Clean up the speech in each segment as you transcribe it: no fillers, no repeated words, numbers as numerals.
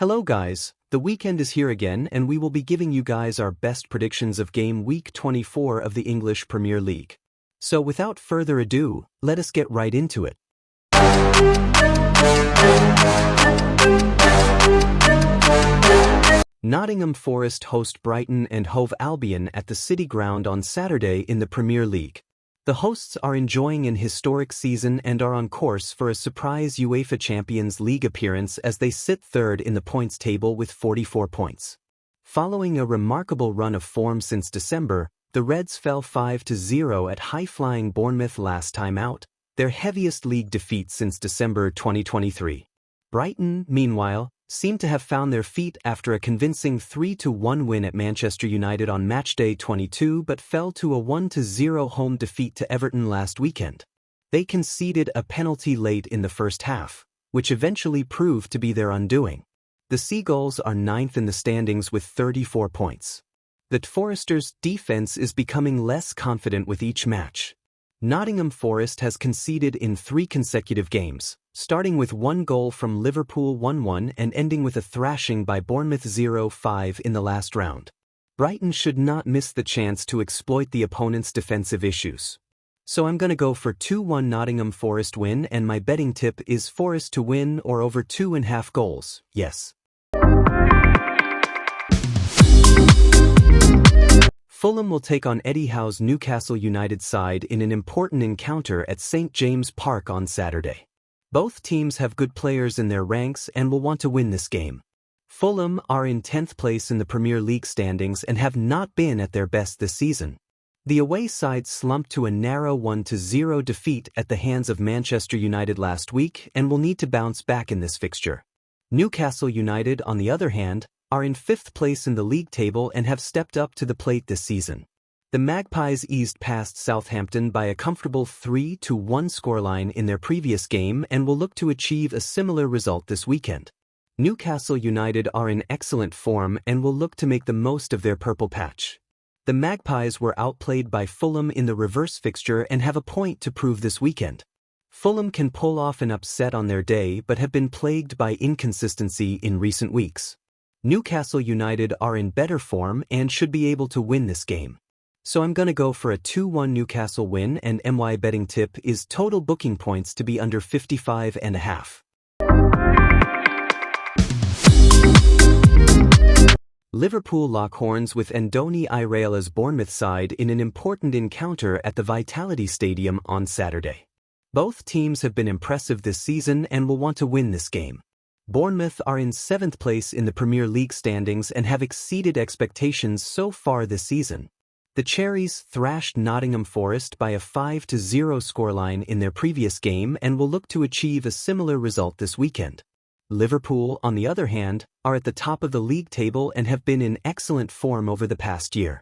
Hello guys, the weekend is here again and we will be giving you guys our best predictions of game week 24 of the English Premier League. So without further ado, let us get right into it. Nottingham Forest host Brighton and Hove Albion at the City Ground on Saturday in the Premier League. The hosts are enjoying an historic season and are on course for a surprise UEFA Champions League appearance as they sit third in the points table with 44 points. Following a remarkable run of form since December, the Reds fell 5-0 at high-flying Bournemouth last time out, their heaviest league defeat since December 2023. Brighton, meanwhile, seemed to have found their feet after a convincing 3-1 win at Manchester United on matchday 22 but fell to a 1-0 home defeat to Everton last weekend. They conceded a penalty late in the first half, which eventually proved to be their undoing. The Seagulls are ninth in the standings with 34 points. The Foresters' defense is becoming less confident with each match. Nottingham Forest has conceded in 3 consecutive games, starting with 1 goal from Liverpool 1-1 and ending with a thrashing by Bournemouth 0-5 in the last round. Brighton should not miss the chance to exploit the opponent's defensive issues. So I'm gonna go for 2-1 Nottingham Forest win, and my betting tip is Forest to win or over 2.5 goals, yes. Fulham will take on Eddie Howe's Newcastle United side in an important encounter at St James Park on Saturday. Both teams have good players in their ranks and will want to win this game. Fulham are in 10th place in the Premier League standings and have not been at their best this season. The away side slumped to a narrow 1-0 defeat at the hands of Manchester United last week and will need to bounce back in this fixture. Newcastle United, on the other hand, are in 5th place in the league table and have stepped up to the plate this season. The Magpies eased past Southampton by a comfortable 3-1 scoreline in their previous game and will look to achieve a similar result this weekend. Newcastle United are in excellent form and will look to make the most of their purple patch. The Magpies were outplayed by Fulham in the reverse fixture and have a point to prove this weekend. Fulham can pull off an upset on their day but have been plagued by inconsistency in recent weeks. Newcastle United are in better form and should be able to win this game. So I'm gonna go for a 2-1 Newcastle win, and my betting tip is total booking points to be under 55.5. Liverpool lock horns with Andoni Iraola's Bournemouth side in an important encounter at the Vitality Stadium on Saturday. Both teams have been impressive this season and will want to win this game. Bournemouth are in 7th place in the Premier League standings and have exceeded expectations so far this season. The Cherries thrashed Nottingham Forest by a 5-0 scoreline in their previous game and will look to achieve a similar result this weekend. Liverpool, on the other hand, are at the top of the league table and have been in excellent form over the past year.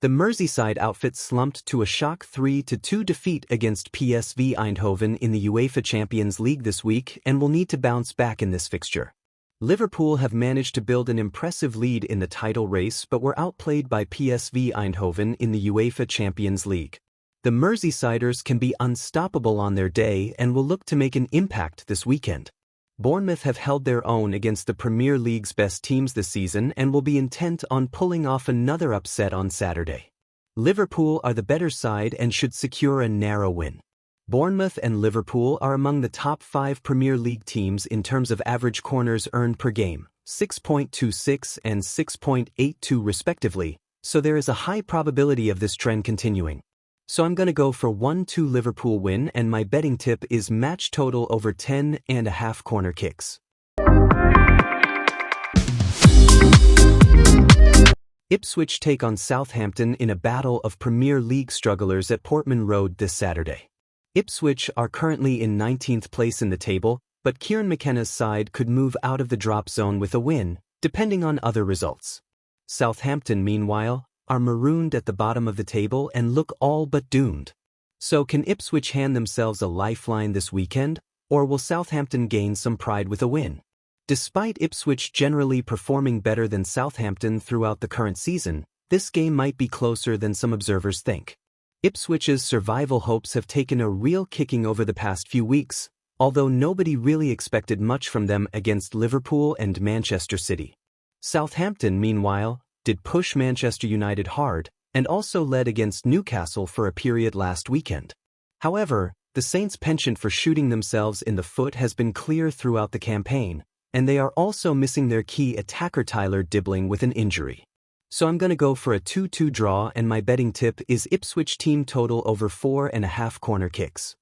The Merseyside outfit slumped to a shock 3-2 defeat against PSV Eindhoven in the UEFA Champions League this week and will need to bounce back in this fixture. Liverpool have managed to build an impressive lead in the title race but were outplayed by PSV Eindhoven in the UEFA Champions League. The Merseysiders can be unstoppable on their day and will look to make an impact this weekend. Bournemouth have held their own against the Premier League's best teams this season and will be intent on pulling off another upset on Saturday. Liverpool are the better side and should secure a narrow win. Bournemouth and Liverpool are among the top 5 Premier League teams in terms of average corners earned per game, 6.26 and 6.82 respectively, so there is a high probability of this trend continuing. So I'm gonna go for 1-2 Liverpool win, and my betting tip is match total over 10.5 corner kicks. Ipswich take on Southampton in a battle of Premier League strugglers at Portman Road this Saturday. Ipswich are currently in 19th place in the table, but Kieran McKenna's side could move out of the drop zone with a win, depending on other results. Southampton, meanwhile, are marooned at the bottom of the table and look all but doomed. So can Ipswich hand themselves a lifeline this weekend, or will Southampton gain some pride with a win? Despite Ipswich generally performing better than Southampton throughout the current season, this game might be closer than some observers think. Ipswich's survival hopes have taken a real kicking over the past few weeks, although nobody really expected much from them against Liverpool and Manchester City. Southampton, meanwhile, did push Manchester United hard, and also led against Newcastle for a period last weekend. However, the Saints' penchant for shooting themselves in the foot has been clear throughout the campaign, and they are also missing their key attacker Tyler Dibling with an injury. So I'm gonna go for a 2-2 draw, and my betting tip is Ipswich team total over 4.5 corner kicks.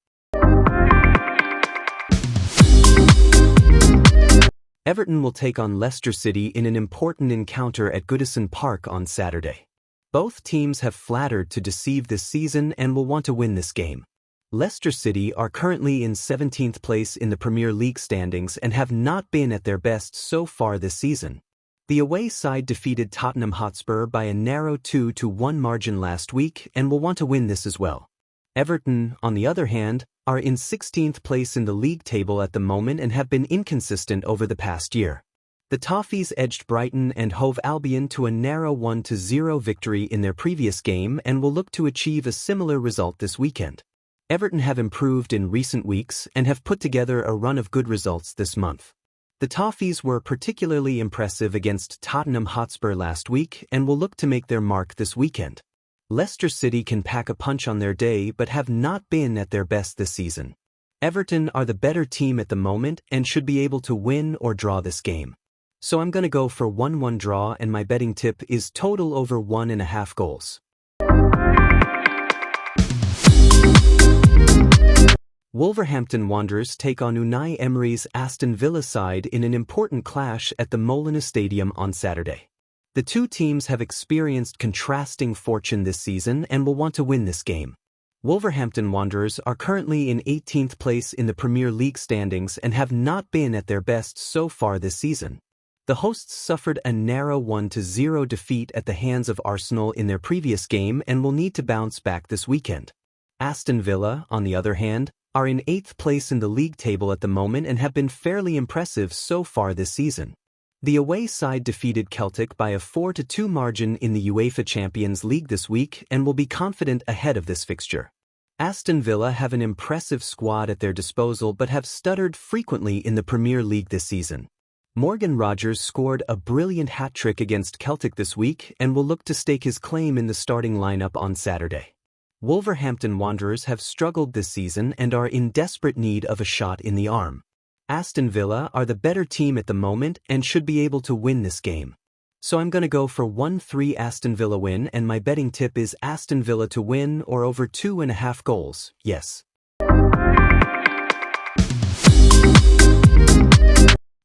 Everton will take on Leicester City in an important encounter at Goodison Park on Saturday. Both teams have flattered to deceive this season and will want to win this game. Leicester City are currently in 17th place in the Premier League standings and have not been at their best so far this season. The away side defeated Tottenham Hotspur by a narrow 2-1 margin last week and will want to win this as well. Everton, on the other hand, are in 16th place in the league table at the moment and have been inconsistent over the past year. The Toffees edged Brighton and Hove Albion to a narrow 1-0 victory in their previous game and will look to achieve a similar result this weekend. Everton have improved in recent weeks and have put together a run of good results this month. The Toffees were particularly impressive against Tottenham Hotspur last week and will look to make their mark this weekend. Leicester City can pack a punch on their day but have not been at their best this season. Everton are the better team at the moment and should be able to win or draw this game. So I'm gonna go for 1-1 draw, and my betting tip is total over 1.5 goals. Wolverhampton Wanderers take on Unai Emery's Aston Villa side in an important clash at the Molineux Stadium on Saturday. The two teams have experienced contrasting fortune this season and will want to win this game. Wolverhampton Wanderers are currently in 18th place in the Premier League standings and have not been at their best so far this season. The hosts suffered a narrow 1-0 defeat at the hands of Arsenal in their previous game and will need to bounce back this weekend. Aston Villa, on the other hand, are in 8th place in the league table at the moment and have been fairly impressive so far this season. The away side defeated Celtic by a 4-2 margin in the UEFA Champions League this week and will be confident ahead of this fixture. Aston Villa have an impressive squad at their disposal but have stuttered frequently in the Premier League this season. Morgan Rogers scored a brilliant hat-trick against Celtic this week and will look to stake his claim in the starting lineup on Saturday. Wolverhampton Wanderers have struggled this season and are in desperate need of a shot in the arm. Aston Villa are the better team at the moment and should be able to win this game. So I'm gonna go for 1-3 Aston Villa win, and my betting tip is Aston Villa to win or over 2.5 goals, yes.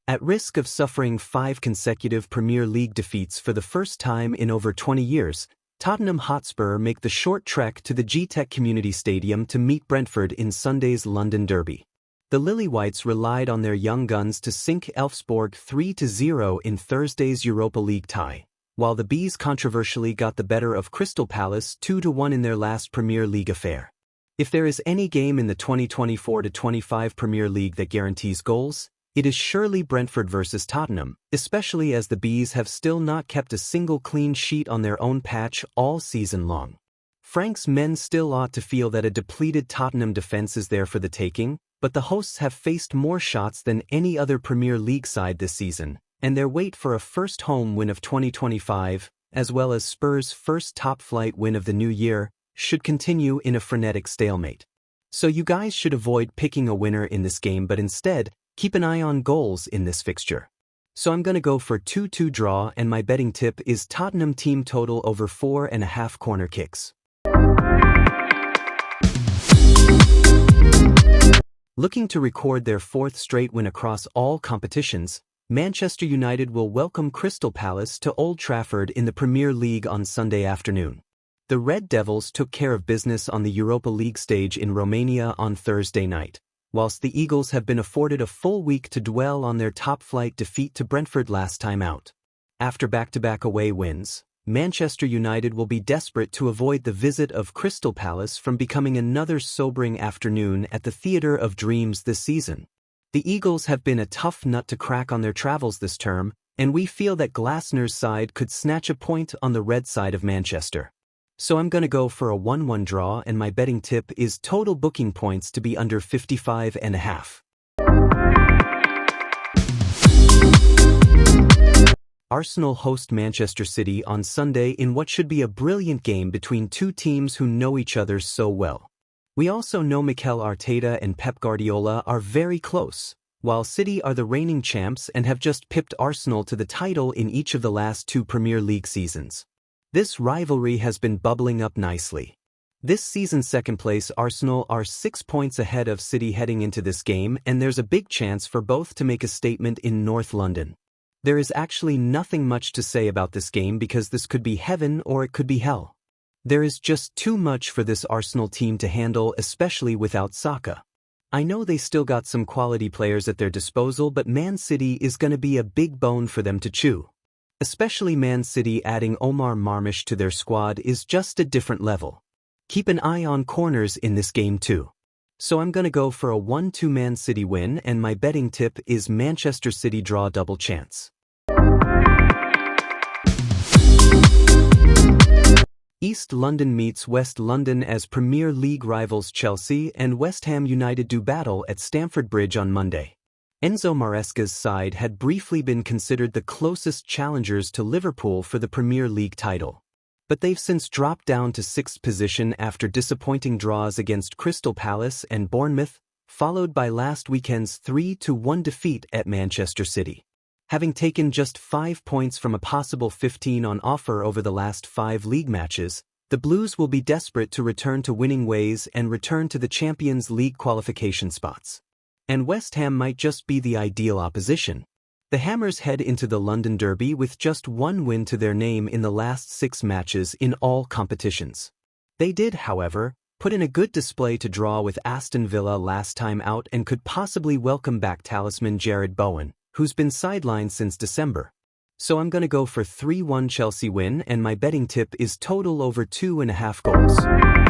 At risk of suffering 5 consecutive Premier League defeats for the first time in over 20 years, Tottenham Hotspur make the short trek to the G-Tech Community Stadium to meet Brentford in Sunday's London Derby. The Lily-Whites relied on their young guns to sink Elfsborg 3-0 in Thursday's Europa League tie, while the Bees controversially got the better of Crystal Palace 2-1 in their last Premier League affair. If there is any game in the 2024-25 Premier League that guarantees goals, it is surely Brentford versus Tottenham, especially as the Bees have still not kept a single clean sheet on their own patch all season long. Frank's men still ought to feel that a depleted Tottenham defense is there for the taking, but the hosts have faced more shots than any other Premier League side this season, and their wait for a first home win of 2025, as well as Spurs' first top-flight win of the new year, should continue in a frenetic stalemate. So you guys should avoid picking a winner in this game but instead, keep an eye on goals in this fixture. So I'm gonna go for 2-2 draw, and my betting tip is Tottenham team total over 4.5 corner kicks. Looking to record their 4th straight win across all competitions, Manchester United will welcome Crystal Palace to Old Trafford in the Premier League on Sunday afternoon. The Red Devils took care of business on the Europa League stage in Romania on Thursday night, whilst the Eagles have been afforded a full week to dwell on their top-flight defeat to Brentford last time out. After back-to-back away wins, Manchester United will be desperate to avoid the visit of Crystal Palace from becoming another sobering afternoon at the Theatre of Dreams this season. The Eagles have been a tough nut to crack on their travels this term, and we feel that Glasner's side could snatch a point on the red side of Manchester. So I'm gonna go for a 1-1 draw, and my betting tip is total booking points to be under 55.5. Arsenal host Manchester City on Sunday in what should be a brilliant game between two teams who know each other so well. We also know Mikel Arteta and Pep Guardiola are very close, while City are the reigning champs and have just pipped Arsenal to the title in each of the last two Premier League seasons. This rivalry has been bubbling up nicely. This season's second place Arsenal are 6 points ahead of City heading into this game, and there's a big chance for both to make a statement in North London. There is actually nothing much to say about this game because this could be heaven or it could be hell. There is just too much for this Arsenal team to handle, especially without Saka. I know they still got some quality players at their disposal, but Man City is going to be a big bone for them to chew. Especially Man City adding Omar Marmush to their squad is just a different level. Keep an eye on corners in this game too. So I'm gonna go for a 1-2 Man City win, and my betting tip is Manchester City draw double chance. East London meets West London as Premier League rivals Chelsea and West Ham United do battle at Stamford Bridge on Monday. Enzo Maresca's side had briefly been considered the closest challengers to Liverpool for the Premier League title. But they've since dropped down to 6th position after disappointing draws against Crystal Palace and Bournemouth, followed by last weekend's 3-1 defeat at Manchester City. Having taken just 5 points from a possible 15 on offer over the last 5 league matches, the Blues will be desperate to return to winning ways and return to the Champions League qualification spots. And West Ham might just be the ideal opposition. The Hammers head into the London Derby with just 1 win to their name in the last 6 matches in all competitions. They did, however, put in a good display to draw with Aston Villa last time out and could possibly welcome back talisman Jared Bowen, who's been sidelined since December. So I'm gonna go for 3-1 Chelsea win, and my betting tip is total over 2.5 goals.